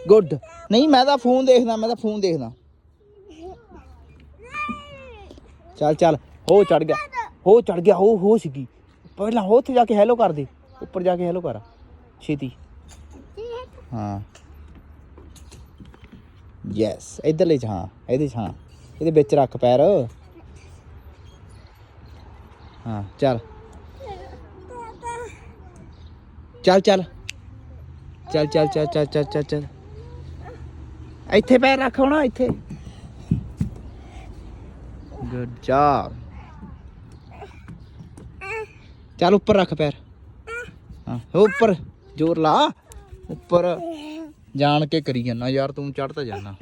Good. ਨਹੀਂ ਮੈਂ ਤਾਂ ਫੋਨ ਦੇਖਦਾ ਚੱਲ ਚੱਲ ਹੋ ਚੜ ਗਿਆ ਹੋ ਸੀਗੀ ਪਹਿਲਾਂ ਹੋ ਉੱਥੇ ਜਾ ਕੇ ਹੈਲੋ ਕਰ ਦੇ ਉੱਪਰ ਜਾ ਕੇ ਹੈਲੋ ਕਰ ਛੇਤੀ ਹਾਂ ਯੈਸ ਇੱਧਰਲੇ ਚ ਹਾਂ ਇਹਦੇ ਚ ਹਾਂ ਇਹਦੇ ਵਿੱਚ ਰੱਖ ਪੈਰ ਹਾਂ ਚੱਲ ਚੱਲ ਚੱਲ ਚੱਲ ਚੱਲ ਚੱਲ ਚੱਲ ਚੱਲ ਚੱਲ ਚੱਲ ਇੱਥੇ ਪੈਰ ਰੱਖ ਹੁਣ ਇੱਥੇ ਗੁੱਡ ਜੌਬ ਚੱਲ ਉੱਪਰ ਰੱਖ ਪੈਰ ਹਾਂ ਉੱਪਰ ਜ਼ੋਰ ਲਾ ਉੱਪਰ ਜਾਣ ਕੇ ਕਰੀ ਜਾਂਦਾ ਯਾਰ ਤੂੰ ਚੜ੍ਹ ਤਾਂ ਜਾਣਾ